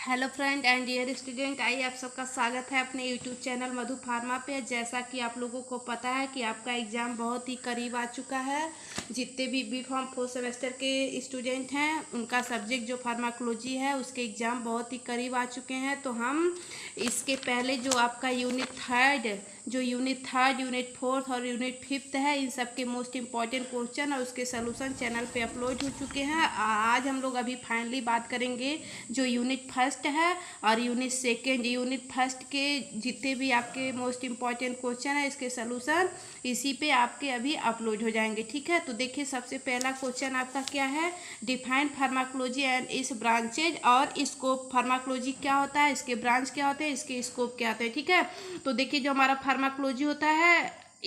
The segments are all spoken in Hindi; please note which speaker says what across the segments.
Speaker 1: Hello friend and dear student, आइए आप सबका स्वागत है अपने यूट्यूब चैनल मधु फार्मा पे। जैसा कि आप लोगों को पता है कि आपका एग्ज़ाम बहुत ही करीब आ चुका है। जितने भी बी फॉर्म 4 सेमेस्टर के स्टूडेंट हैं उनका सब्जेक्ट जो फार्माकोलॉजी है उसके एग्ज़ाम बहुत ही करीब आ चुके हैं। तो हम इसके पहले जो आपका यूनिट थर्ड, यूनिट फोर्थ और यूनिट फिफ्थ है, इन सब के मोस्ट इम्पॉर्टेंट क्वेश्चन और उसके सोल्यूशन चैनल पे अपलोड हो चुके हैं। आज हम लोग अभी फाइनली बात करेंगे जो यूनिट फर्स्ट है और यूनिट सेकेंड। यूनिट फर्स्ट के जितने भी आपके मोस्ट इम्पॉर्टेंट क्वेश्चन है इसके सोल्यूशन इसी पे आपके अभी अपलोड हो जाएंगे, ठीक है। तो देखिए, सबसे पहला क्वेश्चन आपका क्या है, डिफाइन फार्माकोलॉजी एंड इस ब्रांचेज और स्कोप। फार्माकोलॉजी क्या होता है, इसके ब्रांच क्या होते हैं, इसके स्कोप क्या होते हैं, ठीक है। तो देखिए, जो हमारा फार्माकोलॉजी होता है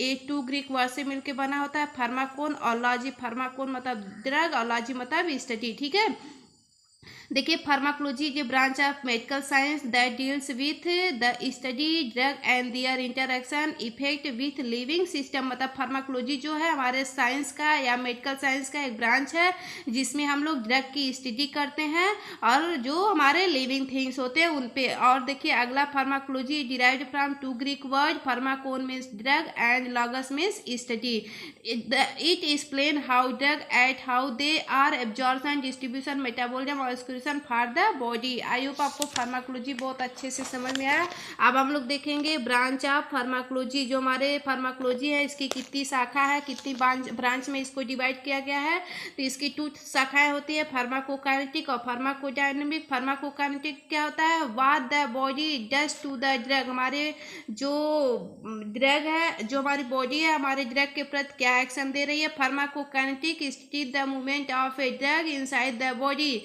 Speaker 1: A2 ग्रीक वर्ड से मिलकर बना होता है। फार्माकोन और लॉजी, फार्माकोन मतलब ड्रग और लॉजी मतलब स्टडी, ठीक है। देखिए, pharmacology is a branch of medical science that deals with the study drug and their interaction effect with living system. मतलब फार्माकोलॉजी जो है हमारे साइंस का या मेडिकल साइंस का एक ब्रांच है जिसमें हम लोग ड्रग की स्टडी करते हैं और जो हमारे लिविंग थिंग्स होते हैं उन पे। और देखिए अगला, pharmacology derived from 2 Greek word, pharmacon means drug and logos means study. It explain how drug act how they are absorption, distribution, metabolism और for the body. I hope आपको फार्माकोलॉजी बहुत अच्छे से समझ में आया। अब हम लोग देखेंगे ब्रांच ऑफ फार्माकोलॉजी। जो हमारे फार्माकोलॉजी है इसकी कितनी शाखा है, कितनी ब्रांच में इसको डिवाइड किया गया है। तो इसकी 2 शाखाएं होती है, फार्माकोकाइनेटिक और फार्माकोडायनेमिक। फार्माकोकाइनेटिक क्या होता है, what the body does to the drug. हमारे जो ड्रग है, जो हमारी बॉडी है हमारे ड्रग के प्रति क्या एक्शन दे रही है। Pharmacokinetic study the movement of a drug inside the body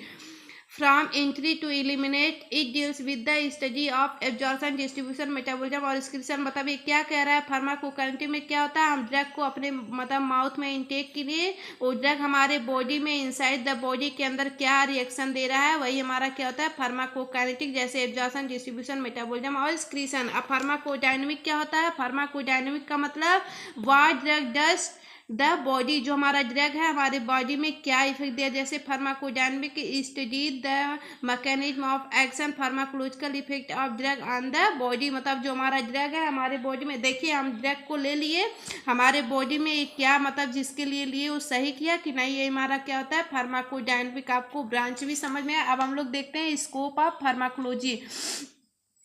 Speaker 1: from entry to eliminate. It deals with the study of absorption, distribution, metabolism और एक्सक्रीशन। मतलब ये क्या कह रहा है, फार्माकोकाइनेटिक में क्या होता है, हम ड्रग को अपने मतलब माउथ में इंटेक के लिए वो ड्रग हमारे बॉडी में इनसाइड द बॉडी के अंदर क्या रिएक्शन दे रहा है, वही हमारा क्या होता है फार्माकोकाइनेटिक, जैसे एब्जॉर्प्शन, डिस्ट्रीब्यूशन, मेटाबॉलिज्म और एक्सक्रीशन। अब फार्माकोडायनेमिक क्या होता है, फार्माकोडायनेमिक का मतलब what drug does the body, जो हमारा ड्रग है हमारे बॉडी में क्या इफेक्ट दिया। जैसे pharmacodynamic study the mechanism of action, pharmacological effect of drug on the body. मतलब जो हमारा ड्रग है हमारे बॉडी में, देखिए हम ड्रग को ले लिए हमारे बॉडी में क्या मतलब जिसके लिए लिए वो सही किया कि नहीं, ये हमारा क्या होता है फार्माकोडायनेमिक। आपको ब्रांच भी समझ में आया। अब हम लोग देखते हैं स्कोप ऑफ फार्माकोलॉजी।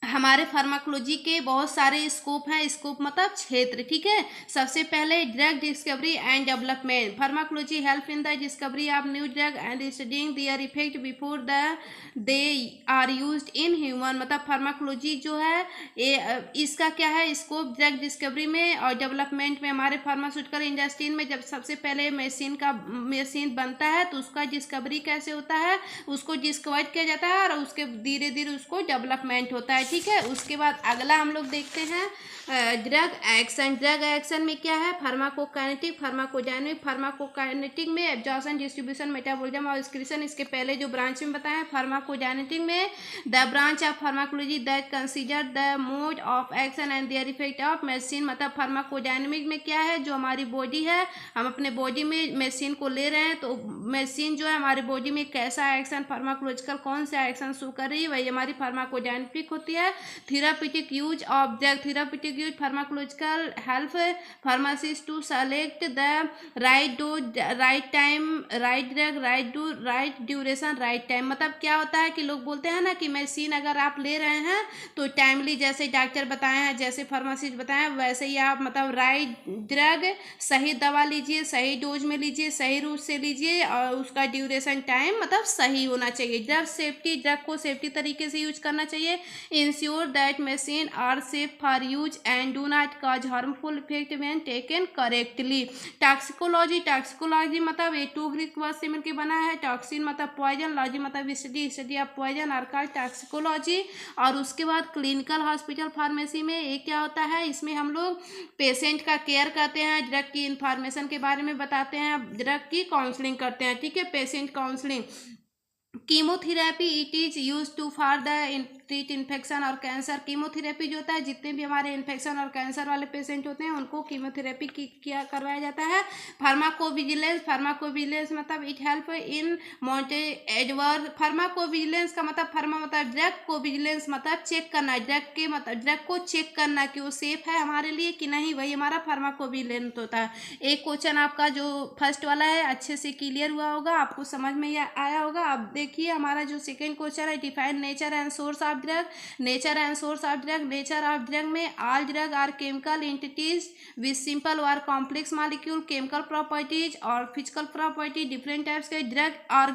Speaker 1: हमारे फार्माकोलॉजी के बहुत सारे स्कोप हैं, स्कोप मतलब क्षेत्र, ठीक है। सबसे पहले drug discovery and development. Pharmacology help in the discovery of new drug and studying their effect before they are used in human. मतलब फार्माकोलॉजी जो है ये इसका क्या है स्कोप, ड्रग डिस्कवरी में और डेवलपमेंट में। हमारे फार्मास्यूटिकल इंडस्ट्री में जब सबसे पहले मशीन बनता है तो उसका डिस्कवरी कैसे होता है, उसको डिस्कवर किया जाता है और उसके धीरे धीरे उसको डेवलपमेंट होता है, ठीक है। उसके बाद अगला हम लोग देखते हैं ड्रग एक्शन। ड्रग एक्शन में क्या है, फार्माकोकाइनेटिक, फार्माकोडायनेमिक। फार्माकोकाइनेटिक में एब्जॉर्प्शन, डिस्ट्रीब्यूशन, मेटाबॉलिज्म और एक्सक्रीशन। इसके पहले जो ब्रांच में बताया फार्माकोडायनेमिक में the branch of pharmacology that consider the mode of action and their effect of medicine. मतलब फार्माकोडायनेमिक में क्या है, जो हमारी बॉडी है हम अपने बॉडी में मेडिसिन को ले रहे हैं तो मेडिसिन जो है हमारी बॉडी में कैसा एक्शन, फार्माकोलॉजिकल कौन सा एक्शन शो कर रही है, वही हमारी फार्माकोडायनेमिक होती है। Therapeutic use of drug, therapeutic use pharmacological help pharmacist to select the right dose, right time, right drug, right duration, right time. मतलब क्या होता है कि लोग बोलते हैं ना कि मेडिसिन अगर आप ले रहे हैं तो टाइमली, जैसे डॉक्टर बताए हैं, जैसे फार्मासिस्ट बताए हैं, वैसे ही आप मतलब राइट ड्रग, सही दवा लीजिए, सही डोज में लीजिए, सही रूट से लीजिए और उसका ड्यूरेशन टाइम मतलब सही होना चाहिए। ड्रग सेफ्टी, ड्रग को सेफ्टी तरीके से यूज करना चाहिए। Ensure that machine are safe for use and do not cause harmful effect when taken correctly. Toxicology, toxicology मतलब A2 ग्रीक वर्ड से मिलकर बना है। टॉक्सिन मतलब पॉइजन, लॉजी मतलब study of poison are called toxicology. और उसके बाद क्लिनिकल हॉस्पिटल फार्मेसी में ये क्या होता है, इसमें हम लोग पेशेंट का केयर करते हैं, ड्रग की इंफॉर्मेशन के बारे में बताते हैं, ड्रग की काउंसलिंग करते हैं, ठीक है, patient counselling. Chemotherapy it is use to for the treat infection और कैंसर। कीमोथेरेपी जो होता है, जितने भी हमारे इन्फेक्शन और कैंसर वाले पेशेंट होते हैं उनको कीमोथेरेपी किया करवाया जाता है। फार्माकोविजिलेंस, फार्माकोविजिलेंस मतलब it help in monitoring adverse. Pharmacovigilance का मतलब फार्मा मतलब ड्रग, को विजिलेंस मतलब चेक करना, ड्रग के मतलब ड्रग को चेक करना कि वो सेफ है हमारे लिए कि नहीं, वही हमारा फार्माकोविजिलेंस होता है। एक क्वेश्चन आपका जो फर्स्ट वाला है अच्छे से क्लियर हुआ होगा, आपको समझ में आया होगा। अब देखिए हमारा जो सेकंड क्वेश्चन है, define nature and source of drug. Nature and source of drug. Nature of drug में all drug are chemical entities with simple और कॉम्प्लेक्स मॉलिक्यूल, केमिकल प्रॉपर्टीज और फिजिकल प्रॉपर्टी। डिफरेंट टाइप्स के ड्रग और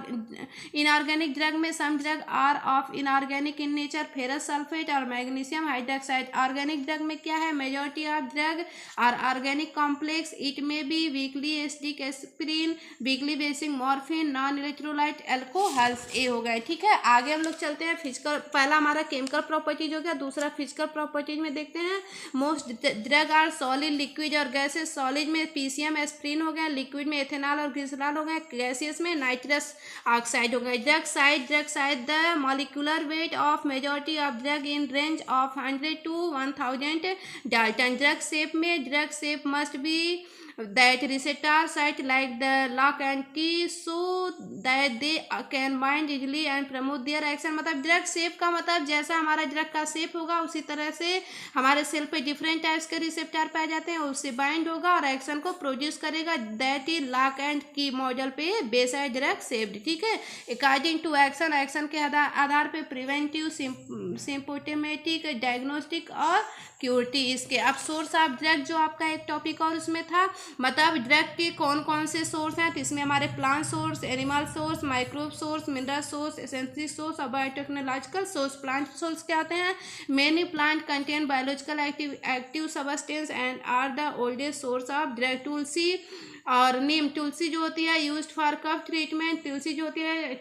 Speaker 1: इनऑर्गेनिक ड्रग में some drug are of inorganic in nature, ferrous sulphate और मैग्नीशियम हाइड्रोक्साइड। ऑर्गेनिक ड्रग में क्या है, majority of drug are organic complex, it में B weakly acidic aspirin, weakly basic morphine, non electrolyte alcohols. A हो गए, ठीक है। आगे हम लोग चलते हैं फिजिकल, पहला हमारा केमिकल प्रॉपर्टीज हो गया, दूसरा फिजिकल प्रॉपर्टीज में देखते हैं। Most drug are solid, liquid और गैसेस। सॉलिड में पीसीएम एस्प्रिन हो गया, लिक्विड में एथेनॉल और ग्लिसरॉल हो गए, गैसेस में नाइट्रस ऑक्साइड हो गए। Drug side the molecular weight of majority of drug in range of 100 to 1000 dalton. Drug shape में drug shape must be that receptor site like the lock and key so that they can bind easily and promote their action। मतलब ड्रग शेप का मतलब जैसा हमारा ड्रग का शेप होगा उसी तरह से हमारे सेल पे डिफरेंट टाइप्स के रिसेप्टर पाए जाते हैं, उससे बाइंड होगा और एक्शन को प्रोड्यूस करेगा। दैट इज लॉक एंड की मॉडल पे बेस है ड्रग शेप्ड, ठीक है। अकॉर्डिंग टू एक्शन, एक्शन के आधार पे प्रिवेंटिव, सिम्पोटेमेटिक, डायग्नोस्टिक और क्यूरिटी इसके। अब सोर्स ऑफ ड्रग जो आपका एक टॉपिक और उसमें था, मतलब ड्रग के कौन कौन से सोर्स हैं, तो इसमें हमारे plant source, animal source, microbe source, mineral source, essential source और बायोटेक्नोलॉजिकल सोर्स। प्लांट सोर्स क्या होते हैं, many plant contain biological active substance and are the oldest source of drug. Tulsi और नीम, तुलसी जो होती है used for cough treatment, tulsi जो होती है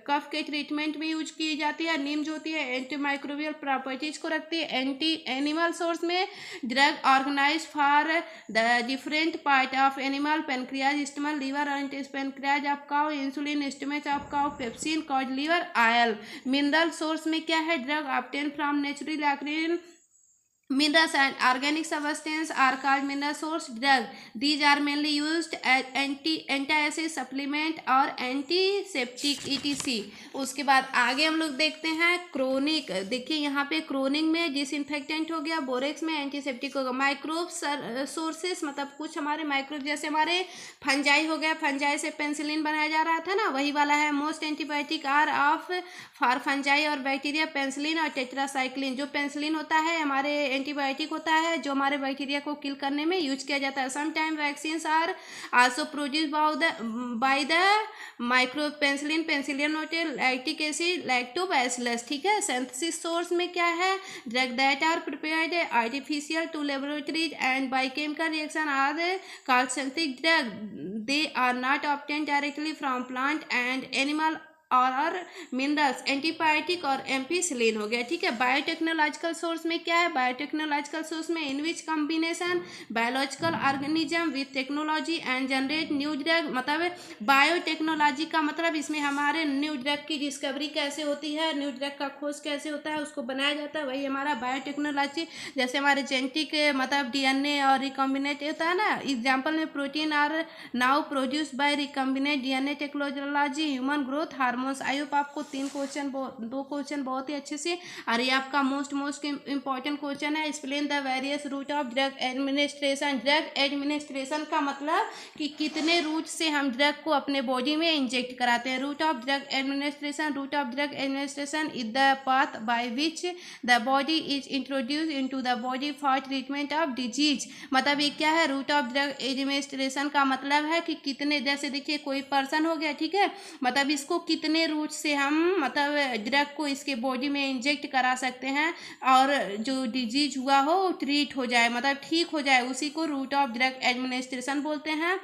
Speaker 1: कफ के ट्रीटमेंट में यूज की जाती है। नीम जो होती है एंटी माइक्रोबियल प्रॉपर्टीज को रखती है। एंटी एनिमल सोर्स में drug organise for the different part of animal, pancreas, stomach, liver और pancreas of cow, insulin, stomach of cow, pepsin, cause liver oil. Mineral source में क्या है, drug obtain from natural occurring minerals and organic substance are called mineral source drug. These are mainly used as anti-acid supplement और antiseptic etc। उसके बाद आगे हम लोग देखते हैं क्रोनिक। देखिए यहाँ पे क्रोनिक में डिसइंफेक्टेंट हो गया, बोरेक्स में एंटीसेप्टिक होगा। माइक्रोब सोर्सेस मतलब कुछ हमारे माइक्रोब जैसे हमारे फंजाई हो गया, फंजाई से पेंसिलिन बनाया जा रहा था ना, वही वाला है। Most antibiotic are of for fungi और बैक्टीरिया, पेंसिलिन और टेट्रासाइक्लिन। जो पेंसिलिन होता है हमारे एंटीबायोटिक होता है जो हमारे बैक्टीरिया को किल करने में यूज किया जाता है। Sometime vaccines are also produce by the microbe, penicillin, penicillin नोटे, लैक्टिक एसिड, लैक्टोबैसिलस, ठीक है। सिंथेसिस सोर्स में क्या है, drug that are prepared artificial to laboratories and by chemical reaction are called synthetic drug. They are not obtained directly from plant and animal और मिनरल्स। एंटीबायोटिक और एम्पिसिलिन हो गया, ठीक है। बायोटेक्नोलॉजिकल सोर्स में क्या है, बायोटेक्नोलॉजिकल सोर्स में in which combination biological organism with technology and generate new drug. मतलब बायोटेक्नोलॉजी का मतलब इसमें हमारे न्यू ड्रग की डिस्कवरी कैसे होती है, न्यू ड्रग का खोज कैसे होता है, उसको बनाया जाता है, वही हमारा बायोटेक्नोलॉजी। जैसे हमारे जेनेटिक मतलब डीएनए और रिकॉम्बिनेट होता है ना, एग्जाम्पल में protein are now produce by recombinant DNA technology, human growth hormone. I hope आपको दो क्वेश्चन बहुत ही अच्छे से, और ये आपका मोस्ट इंपॉर्टेंट क्वेश्चन है। Explain the various route of drug administration. Drug administration का मतलब कि कितने रूट से हम ड्रग को अपने बॉडी में इंजेक्ट कराते हैं। Route of drug administration, route of drug administration is the path by which the body is introduce into the body for treatment of disease. मतलब ये क्या है, रूट ऑफ ड्रग एडमिनिस्ट्रेशन का मतलब है कि कितने, जैसे देखिए कोई पर्सन हो गया, ठीक है, मतलब इसको कितने रूट से हम मतलब ड्रग को इसके बॉडी में इंजेक्ट करा सकते हैं और जो डिजीज हुआ हो ट्रीट हो जाए, मतलब ठीक हो जाए, उसी को रूट ऑफ ड्रग एडमिनिस्ट्रेशन बोलते हैं।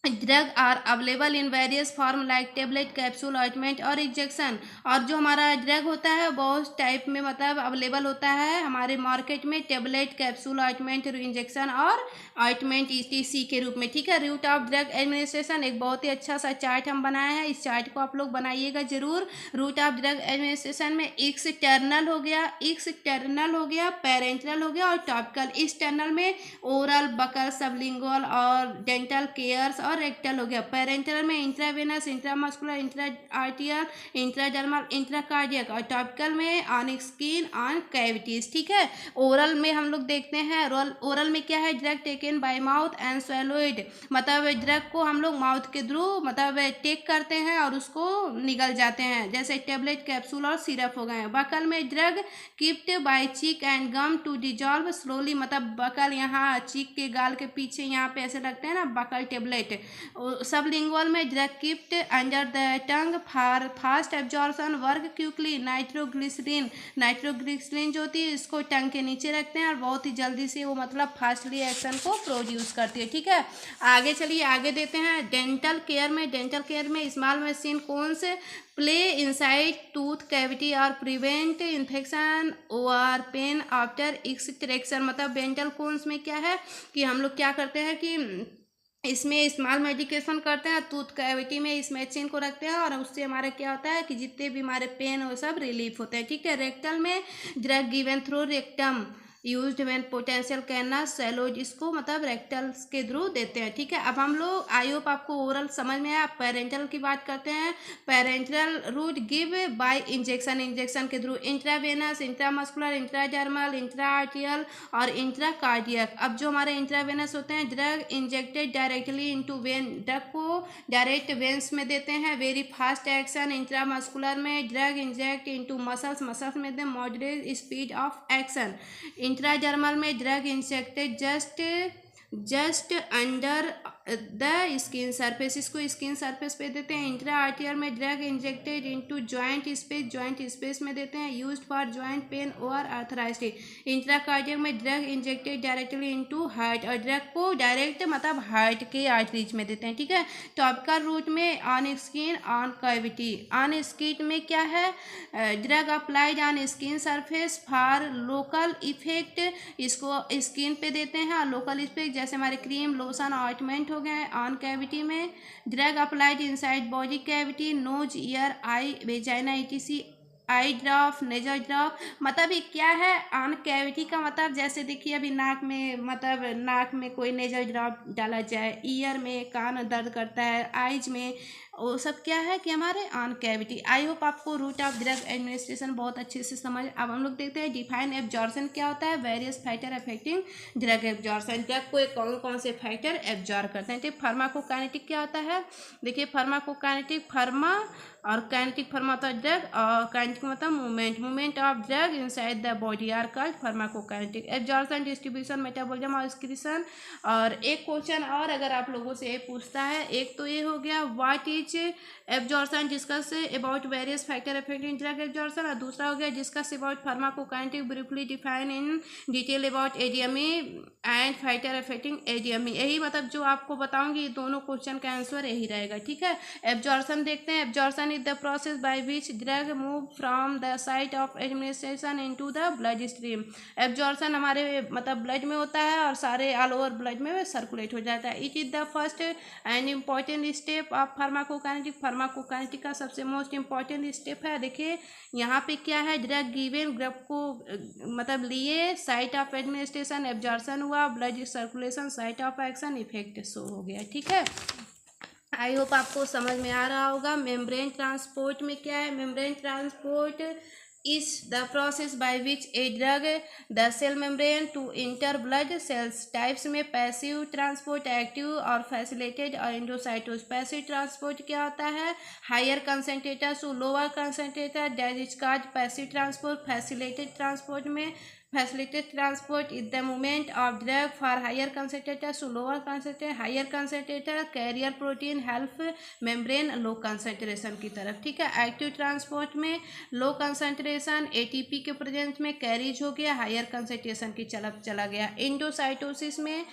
Speaker 1: Drug are available in various form like tablet, capsule, ointment और इंजेक्शन। और जो हमारा ड्रग होता है बहुत टाइप में मतलब अवेलेबल होता है हमारे मार्केट में, टेबलेट, कैप्सूल, ऑइंटमेंट, इंजेक्शन और ऑइंटमेंट ETC के रूप में, ठीक है। रूट ऑफ ड्रग एडमिनिस्ट्रेशन एक बहुत ही अच्छा सा चार्ट हम बनाए हैं, इस चार्ट को आप लोग बनाइएगा जरूर। रूट ऑफ ड्रग एडमिनिस्ट्रेशन में एक्सटर्नल हो गया, पेरेंटल हो गया और टॉपिकल। एक्सटर्नल में ओरल, बकल, सबलिंगुअल और डेंटल केयर्स और रेक्टल हो गया। पेरेंटल में intravenous, intramuscular, intra आर्टियल, intradermal, intracardiac. और टॉपिकल में ऑन स्किन, ऑन कैविटीज, ठीक है। ओरल में हम लोग देखते हैं, ओरल में क्या है, drug taken by mouth and swallowed, मतलब ड्रग को हम लोग माउथ के थ्रू मतलब टेक करते हैं और उसको निगल जाते हैं, जैसे टेबलेट, कैप्सूल और सिरप हो गए। बकल में drug kept by cheek and gum to dissolve slowly, मतलब बकल यहाँ चीक के गाल के पीछे यहाँ पे ऐसे लगते हैं ना बकल टेबलेट। सबलिंगुअल में drug kept under the tongue for fast absorption work quickly. Nitroglycerin जो होती है इसको टंग के नीचे रखते हैं और बहुत ही जल्दी से वो मतलब फास्टली एक्शन को प्रोड्यूस करती है, ठीक है। आगे चलिए आगे देते हैं। डेंटल केयर में स्मॉल मशीन कौन से प्ले इनसाइड टूथ कैविटी और प्रिवेंट इन्फेक्शन और पेन आफ्टर एक्सट्रैक्शन, मतलब डेंटल कोन्स में क्या है कि हम लोग क्या करते हैं कि इसमें स्मॉल मेडिकेशन करते हैं, टूथ कैविटी में इस मशीन को रखते हैं और उससे हमारे क्या होता है कि जितने भी हमारे पेन वो सब रिलीफ होते हैं, ठीक है। रेक्टल में drug given through rectum used when potential can't swallow, इसको मतलब रेक्टल्स के थ्रू देते हैं, ठीक है। अब हम लोग आई होप आपको ओरल समझ में आया। पेरेंटल की बात करते हैं। Parental route give by injection के through, intravenous, intramuscular, intradermal, intraarterial और इंट्राकार्डियक। अब जो हमारे इंट्रावेनस होते हैं, drug injected directly into vein, drug को डायरेक्ट वेन्स में देते हैं, वेरी फास्ट एक्शन। इंट्रामस्कुलर में ड्रग इंजेक्ट इनटू मसल्स में दे moderate speed of action. Intradermal में drug injected just under the skin surface, इसको स्किन सरफेस पे देते हैं। इंट्रा आर्टियल में drug injected into joint space में देते हैं, यूज्ड फॉर जॉइंट पेन और आर्थराइटिस। इंट्राकार्डियक में drug injected directly into heart, और ड्रग को डायरेक्ट मतलब हार्ट के आर्टरीज में देते हैं, ठीक है। टॉपिकल रूट में on skin, on cavity. On skin में क्या है, drug applied on skin surface for local effect, इसको स्किन पे देते हैं और लोकल इफेक्ट जैसे हमारे क्रीम, लोशन, ऑइंटमेंट हो गए। ऑन कैविटी में drug applied inside body cavity, nose, ear, eye, vagina ETC। Eye drop, nasal drop, मतलब ये क्या है, ऑन कैविटी का मतलब जैसे देखिए अभी नाक में मतलब नाक में कोई नेजल ड्रॉप डाला जाए, ईयर में कान दर्द करता है, आइज में, वो सब क्या है कि हमारे ऑन कैविटी। आई होप आपको रूट ऑफ ड्रग एडमिनिस्ट्रेशन बहुत अच्छे से समझ। अब हम लोग देखते हैं डिफाइन एब्जॉर्प्शन क्या होता है। Various factor affecting drug absorption, drug को कौन कौन से फैक्टर एब्जॉर्ब करते हैं, ठीक। फार्माकोकाइनेटिक क्या होता है, देखिए फार्माकोकाइनेटिक, फार्मा और काइनेटिक, फार्मा होता है ड्रग और काइनेटिक मतलब movement of drug inside the body are called pharmacokinetic. Absorption, distribution, metabolism और एक्सक्रीशन। और एक क्वेश्चन और अगर आप लोगों से ये पूछता है, एक तो ये हो गया what is absorption, discuss about various factor affecting drug absorption, और दूसरा हो गया discuss about pharmacokinetic, briefly define in detail about ADME and factor affecting ADME। यही मतलब जो आपको बताऊंगी ये दोनों क्वेश्चन का आंसर यही रहेगा, ठीक है। एब्जॉर्प्शन देखते हैं। Absorption is the process by which drug move from the site of administration into the blood stream. Absorption हमारे मतलब ब्लड में होता है और सारे ऑल ओवर ब्लड में सर्कुलेट हो जाता है। It is the first and important step of pharmacokinetic. Pharmacokinetic का सबसे मोस्ट इम्पॉर्टेंट स्टेप है, देखिए यहाँ पे क्या है, ड्रग गिवन, ड्रग को मतलब लिए, साइट ऑफ एडमिनिस्ट्रेशन एब्जॉर्प्शन हुआ, blood circulation, site of action effect show हो गया, ठीक है। आई होप आपको समझ में आ रहा होगा। मेम्ब्रेन ट्रांसपोर्ट में क्या है, membrane transport is the process by which a drug the cell membrane to enter blood cells। Types में पैसिव ट्रांसपोर्ट, एक्टिव और फैसिलिटेटेड और एंडोसाइटोस। पैसिव ट्रांसपोर्ट क्या होता है, higher concentrator to lower concentrator, that is called passive transport. Facilitated transport में facilitated transport is the movement of drug for higher concentrators to lower concentrator, higher concentrator carrier protein help membrane low concentration की तरफ, ठीक है। एक्टिव ट्रांसपोर्ट में लो कंसंट्रेशन ATP के प्रेजेंस में कैरीज हो गया, हायर कंसंट्रेशन की तरफ चला गया। एंडोसाइटोसिस में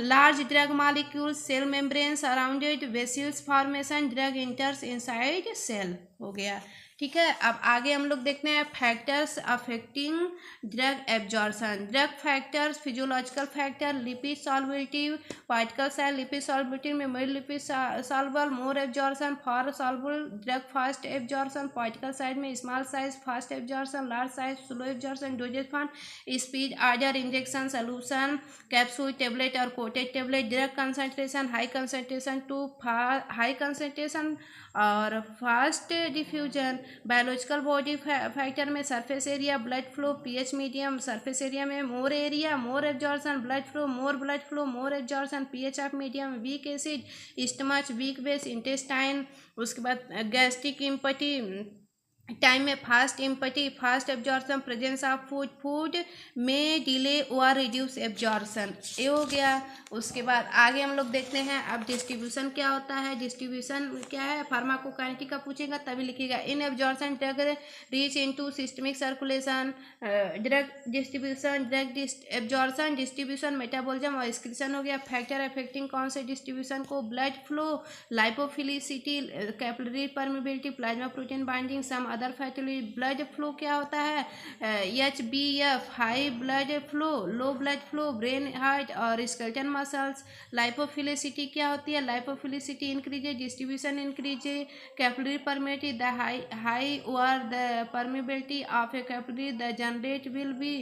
Speaker 1: large drug molecules, cell membranes around it, vessels formation, drug enters inside cell हो गया। ठीक है, अब आगे हम लोग देखते हैं factors affecting drug absorption. Drug factors, physiological factor, lipid solubility, particle size, lipid solubility में more lipid soluble, more absorption, for soluble drug fast absorption, particle size में small size fast absorption, large size slow absorption, dosage form, speed, order, injection, solution, capsule, tablet और coated tablet, drug concentration, high concentration to high concentration और fast diffusion. Biological body factor में surface area, blood flow, pH medium, surface area में more area, more absorption, blood flow, more absorption, pH of medium, weak acid, stomach, weak base, intestine. उसके बाद गैस्ट्रिक इम्पटी, टाइम में fast empty, fast absorption, presence of food में डिले और रिड्यूस एब्जॉर्प्शन, ये हो गया। उसके बाद आगे हम लोग देखते हैं अब डिस्ट्रीब्यूशन क्या होता है। डिस्ट्रीब्यूशन क्या है, फार्माकोकाइनेटिक का पूछेगा तभी लिखिएगा। In absorption drug reach into systemic circulation, drug distribution, drug absorption, distribution, metabolism और एक्सक्रीशन हो गया। फैक्टर अफेक्टिंग कौन से डिस्ट्रीब्यूशन को, blood flow, lipophilicity, capillary permeability, plasma protein binding, some other factor. Blood flow क्या होता है, HbF high blood flow, low blood flow, brain heart और स्केलेटन मसल्स। लाइपोफिलिसिटी क्या होती है, lipophilicity increase, distribution increase, capillary permeability, the high और the permeability of a capillary the generate will be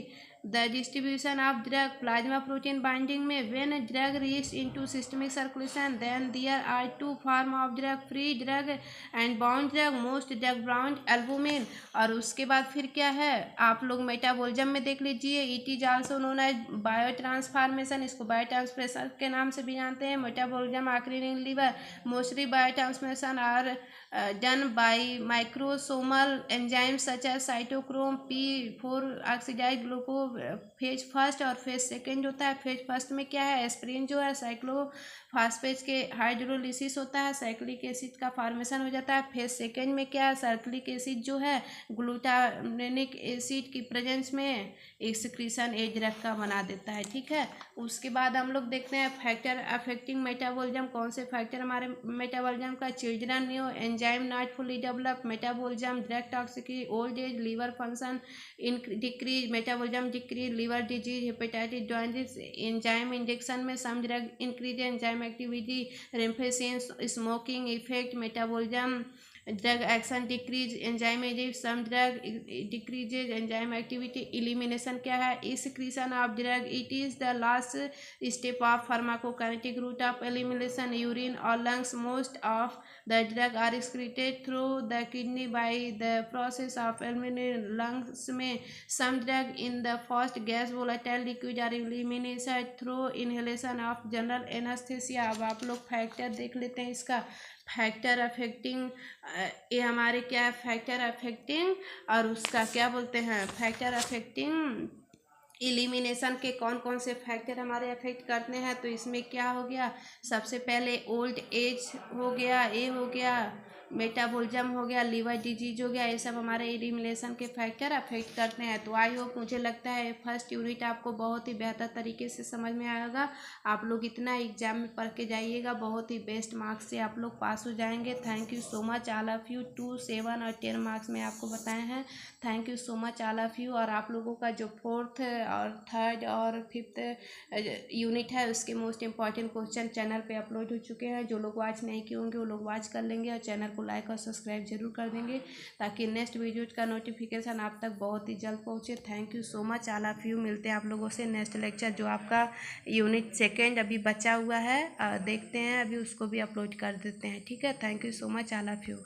Speaker 1: the distribution of drug, plasma protein binding में when drug reach into systemic circulation then there are two form of drug, free drug and bound drug, most drug bound albumin. और उसके बाद फिर क्या है, आप लोग मेटाबॉलिज्म में देख लीजिए। It is also known as biotransformation, इसको बायो ट्रांसप्रेशन के नाम से भी जानते हैं। मेटाबॉलिज्म आखिरी in liver, mostly biotransformation are done by microsomal enzymes such as cytochrome P4 oxidise glucophage first और फेज सेकेंड होता है। फेज फर्स्ट में क्या है, एस्पिरिन जो है साइक्लोफॉस्फेज के हाइड्रोलिसिस होता है, साइक्लिक एसिड का फॉर्मेशन हो जाता है। फेज सेकेंड में क्या है, साइक्लिक एसिड जो है ग्लूटामिक एसिड की प्रेजेंस में एक्सक्रीशन एज ड्रग का बना देता है। ठीक है, उसके बाद हम लोग देखते हैं फैक्टर अफेक्टिंग मेटाबॉलिज्म। कौन से फैक्टर हमारे मेटाबॉलिज्म का, children new enzyme not fully develop, metabolism, drug toxicity, old age, liver function decrease, metabolism decrease, liver disease, hepatitis, jaundice, enzyme injection में some drug increase enzyme activity, rifampicins, smoking effect, metabolism drug action decrease enzyme activity, some drug decreases enzyme activity, elimination क्या है, excretion of drug, it is the last step of pharmacokinetic route of elimination, urine or lungs, most of the drug are excreted through the kidney by the process of elimination, lungs में some drug in the first gas volatile liquid are eliminated through inhalation of general anesthesia। अब आप लोग फैक्टर देख लेते हैं इसका। फैक्टर अफेक्टिंग, ये हमारे क्या है, फैक्टर अफेक्टिंग और उसका क्या बोलते हैं, फैक्टर अफेक्टिंग इलिमिनेशन के कौन कौन से फैक्टर हमारे अफेक्ट करते हैं। तो इसमें क्या हो गया, सबसे पहले ओल्ड एज हो गया, ये हो गया, मेटाबॉलिज्म हो गया, लीवर डिजीज हो गया, ये सब हमारे इलिमिनेशन के फैक्टर अफेक्ट करते हैं। तो आई होप, मुझे लगता है फर्स्ट यूनिट आपको बहुत ही बेहतर तरीके से समझ में आएगा। आप लोग इतना एग्जाम में पढ़ के जाइएगा, बहुत ही बेस्ट मार्क्स से आप लोग पास हो जाएंगे। Thank you so much all of you. 2, 7 और 10 मार्क्स में आपको बताए हैं। Thank you so much all of you. और आप लोगों का जो 4th और 3rd और 5th यूनिट है उसके मोस्ट इंपॉर्टेंट क्वेश्चन चैनल पे अपलोड हो चुके हैं। जो लोग वॉच नहीं किए होंगे वो लोग वॉच कर लेंगे और चैनल को लाइक और सब्सक्राइब जरूर कर देंगे ताकि नेक्स्ट वीडियो का नोटिफिकेशन आप तक बहुत ही जल्द पहुँचे। Thank you so much all of you. मिलते हैं आप लोगों से नेक्स्ट लेक्चर, जो आपका यूनिट 2 अभी बचा हुआ है, देखते हैं, अभी उसको भी अपलोड कर देते हैं। ठीक है, thank you so much all of you.